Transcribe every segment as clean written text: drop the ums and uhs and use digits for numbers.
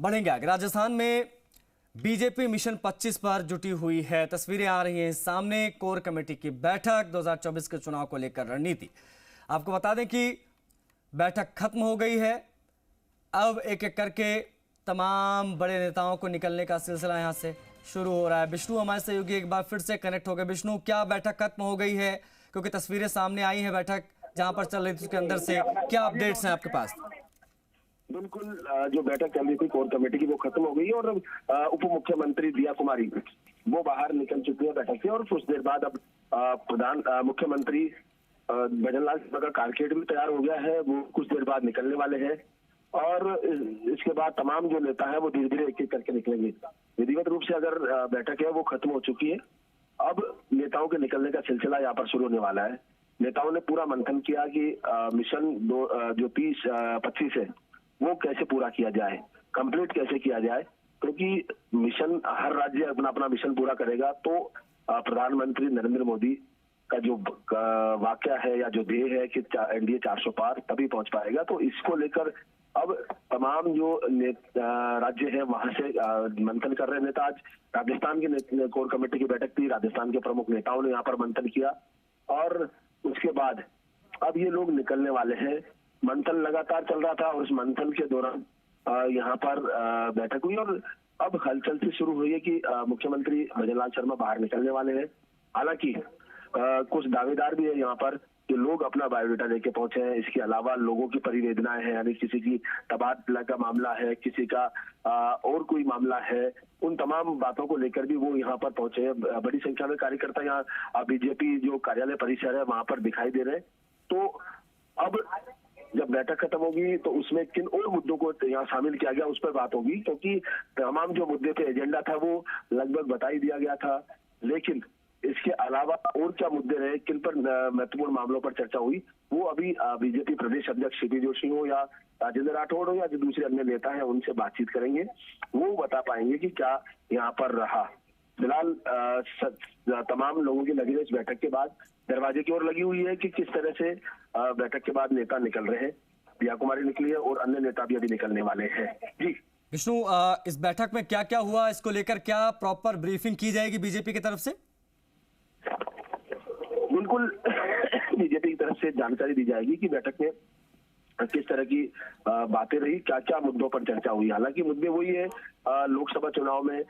बढ़ेंगे आगे। राजस्थान में बीजेपी मिशन 25 पर जुटी हुई है। तस्वीरें आ रही हैं सामने। कोर कमेटी की बैठक, 2024 के चुनाव को लेकर रणनीति। आपको बता दें कि बैठक खत्म हो गई है। अब एक एक करके तमाम बड़े नेताओं को निकलने का सिलसिला यहां से शुरू हो रहा है। विष्णु हमारे सहयोगी एक बार फिर से कनेक्ट हो गए। विष्णु, क्या बैठक खत्म हो गई है? क्योंकि तस्वीरें सामने आई हैं बैठक जहां पर चल रही थी, उसके अंदर से क्या अपडेट्स हैं आपके पास? बिल्कुल, जो बैठक चल रही थी कोर कमेटी की वो खत्म हो गई है और उप मुख्यमंत्री दिया कुमारी वो बाहर निकल चुकी है बैठक से। और कुछ देर बाद अब मुख्यमंत्री भजनलाल शर्मा का कारकेड भी तैयार हो गया है, वो कुछ देर बाद निकलने वाले हैं। और इसके बाद तमाम जो नेता है वो धीरे धीरे एक एक करके निकलेंगे। विधिवत रूप से अगर बैठक है वो खत्म हो चुकी है। अब नेताओं के निकलने का सिलसिला यहाँ पर शुरू होने वाला है। नेताओं ने पूरा मंथन किया कि मिशन जो 25 है वो कैसे पूरा किया जाए, कंप्लीट कैसे किया जाए, क्योंकि मिशन हर राज्य अपना अपना मिशन पूरा करेगा तो प्रधानमंत्री नरेंद्र मोदी का जो वाक्य है या जो ध्येय है कि एनडीए 400 पार तभी पहुंच पाएगा। तो इसको लेकर अब तमाम जो राज्य है वहां से मंथन कर रहे हैं नेता। आज राजस्थान की कोर कमेटी की बैठक थी, राजस्थान के प्रमुख नेताओं ने यहाँ पर मंथन किया और उसके बाद अब ये लोग निकलने वाले हैं। मंथन लगातार चल रहा था और उस मंथन के दौरान यहाँ पर बैठक हुई और अब हलचल से शुरू हुई है कि मुख्यमंत्री भजनलाल शर्मा बाहर निकलने वाले हैं। हालांकि कुछ दावेदार भी है यहाँ पर कि लोग अपना बायोडाटा लेके पहुंचे हैं। इसके अलावा लोगों की परिवेदनाएं हैं, यानी किसी की तबादला का मामला है, किसी का और कोई मामला है, उन तमाम बातों को लेकर भी वो यहाँ पर पहुंचे हैं। बड़ी संख्या में कार्यकर्ता यहाँ बीजेपी जो कार्यालय परिसर है वहां पर दिखाई दे रहे हैं। तो अब जब बैठक खत्म होगी तो उसमें किन और मुद्दों को यहाँ शामिल किया गया उस पर बात होगी, क्योंकि तमाम जो मुद्दे पे एजेंडा था वो लगभग बता ही दिया गया था। लेकिन इसके अलावा और क्या मुद्दे रहे, किन पर महत्वपूर्ण मामलों पर चर्चा हुई, वो अभी बीजेपी प्रदेश अध्यक्ष सीपी जोशी हो या राजेंद्र राठौड़ हो या जो दूसरे अन्य नेता हैं उनसे बातचीत करेंगे, वो बता पाएंगे कि क्या यहाँ पर रहा। फिलहाल तमाम लोगों की नजरें इस बैठक के बाद दरवाजे की ओर लगी हुई है कि किस तरह से बैठक के बाद नेता निकल रहे हैं। दिया कुमारी निकली है और अन्य नेता भी अभी निकलने वाले हैं। जी विष्णु, इस बैठक में क्या क्या हुआ, इसको लेकर क्या प्रॉपर ब्रीफिंग की जाएगी बीजेपी की तरफ से? बिल्कुल बीजेपी की तरफ से जानकारी दी जाएगी कि बैठक में किस तरह की बातें रही, क्या क्या मुद्दों पर चर्चा हुई। हालांकि मुद्दे वही है, लोकसभा चुनाव में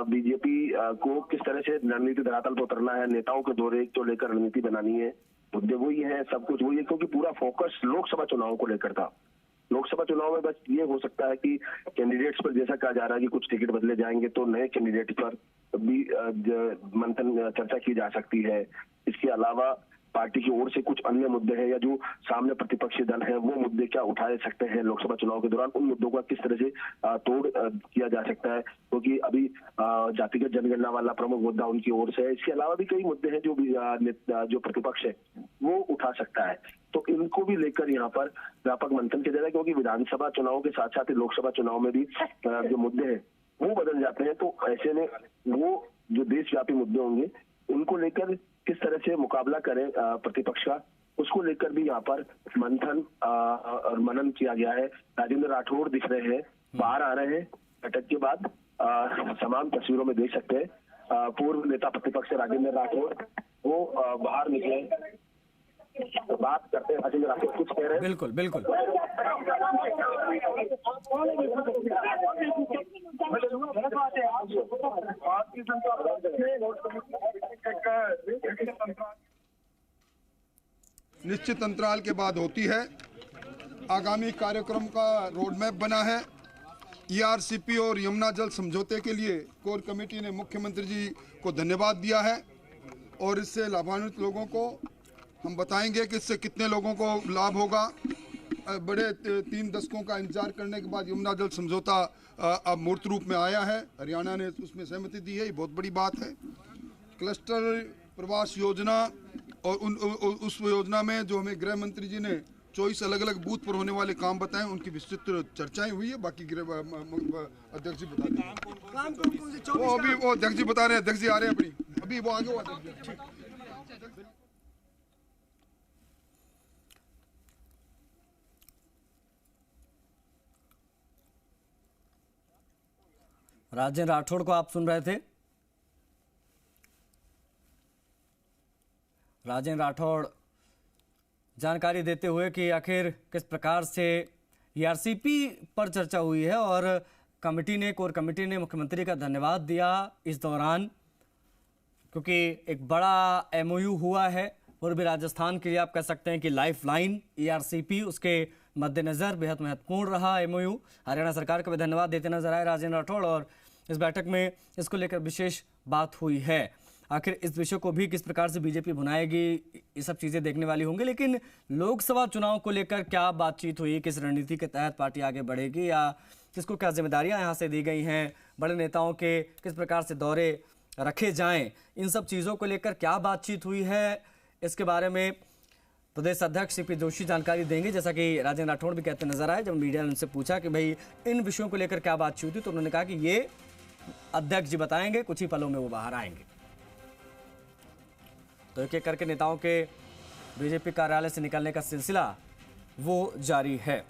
बीजेपी को किस तरह से रणनीति धरातल पर उतरना है, नेताओं के दौरे को लेकर रणनीति बनानी है, मुद्दे वही है, सब कुछ वही है, क्योंकि पूरा फोकस लोकसभा चुनाव को लेकर था। लोकसभा चुनाव में बस ये हो सकता है कि कैंडिडेट्स पर जैसा कहा जा रहा है कि कुछ टिकट बदले जाएंगे तो नए कैंडिडेट पर भी मंथन चर्चा की जा सकती है। इसके अलावा पार्टी की ओर से कुछ अन्य मुद्दे हैं या जो सामने प्रतिपक्षी दल है वो मुद्दे क्या उठाए सकते हैं लोकसभा चुनाव के दौरान, उन मुद्दों का किस तरह से तोड़ किया जा सकता है, क्योंकि अभी जातिगत जनगणना वाला प्रमुख मुद्दा उनकी ओर से है। इसके अलावा भी कई मुद्दे हैं जो प्रतिपक्ष है वो उठा सकता है। तो इनको भी लेकर यहाँ पर व्यापक मंथन किया जा रहा है, क्योंकि विधानसभा चुनाव के साथ साथ ही लोकसभा चुनाव में भी जो मुद्दे हैं वो बदल जाते हैं। तो ऐसे में वो जो देशव्यापी मुद्दे होंगे उनको लेकर किस तरह से मुकाबला करें प्रतिपक्ष का, उसको लेकर भी यहाँ पर मंथन और मनन किया गया है। राजेंद्र राठौड़ दिख रहे हैं, बाहर आ रहे हैं बैठक के बाद, तमाम तस्वीरों में देख सकते हैं। पूर्व नेता प्रतिपक्ष राजेंद्र राठौड़ वो बाहर निकले, तो बात करते हैं। राजेंद्र राठौड़ कुछ कह रहे हैं। बिल्कुल बिल्कुल। निश्चित अंतराल के बाद होती है। आगामी कार्यक्रम का रोड मैप बना है। ईआरसीपी और यमुना जल समझौते के लिए कोर कमेटी ने मुख्यमंत्री जी को धन्यवाद दिया है और इससे लाभान्वित लोगों को हम बताएंगे कि इससे कितने लोगों को लाभ होगा। बड़े 3 दशकों का इंतजार करने के बाद यमुना जल समझौता अब मूर्त रूप में आया है। हरियाणा ने उसमें सहमति दी है, ये बहुत बड़ी बात है। क्लस्टर प्रवास योजना और उस योजना में जो हमें गृह मंत्री जी ने 24 अलग अलग बूथ पर होने वाले काम बताएं, उनकी विस्तृत चर्चाएं हुई है। बाकी अध्यक्ष जी बता दें। वो अभी वो अध्यक्ष जी बता रहे हैं, अध्यक्ष जी आ रहे हैं अपनी, अभी वो आगे हुआ। राजेंद्र राठौड़ को आप सुन रहे थे। राजेंद्र राठौड़ जानकारी देते हुए कि आखिर किस प्रकार से ईआरसीपी पर चर्चा हुई है और कोर कमेटी ने मुख्यमंत्री का धन्यवाद दिया इस दौरान, क्योंकि एक बड़ा एमओयू हुआ है पूर्वी राजस्थान के लिए। आप कह सकते हैं कि लाइफ लाइन ईआरसीपी, उसके मद्देनजर बेहद महत्वपूर्ण रहा एमओयू। हरियाणा सरकार का भी धन्यवाद देते नजर आए राजेंद्र राठौड़ और इस बैठक में इसको लेकर विशेष बात हुई है। आखिर इस विषय को भी किस प्रकार से बीजेपी भुनाएगी, ये सब चीज़ें देखने वाली होंगी। लेकिन लोकसभा चुनाव को लेकर क्या बातचीत हुई, किस रणनीति के तहत पार्टी आगे बढ़ेगी या किसको क्या जिम्मेदारियां यहाँ से दी गई हैं, बड़े नेताओं के किस प्रकार से दौरे रखे जाएं, इन सब चीज़ों को लेकर क्या बातचीत हुई है, इसके बारे में प्रदेश अध्यक्ष सीपी जोशी जानकारी देंगे। जैसा कि राजेंद्र राठौड़ भी कहते नजर आए, जब मीडिया ने उनसे पूछा कि भाई इन विषयों को लेकर क्या बातचीत हुई, तो उन्होंने कहा कि ये अध्यक्ष जी बताएंगे, कुछ ही पलों में वो बाहर आएंगे। तो एक एक करके नेताओं के बीजेपी कार्यालय से निकलने का सिलसिला वो जारी है।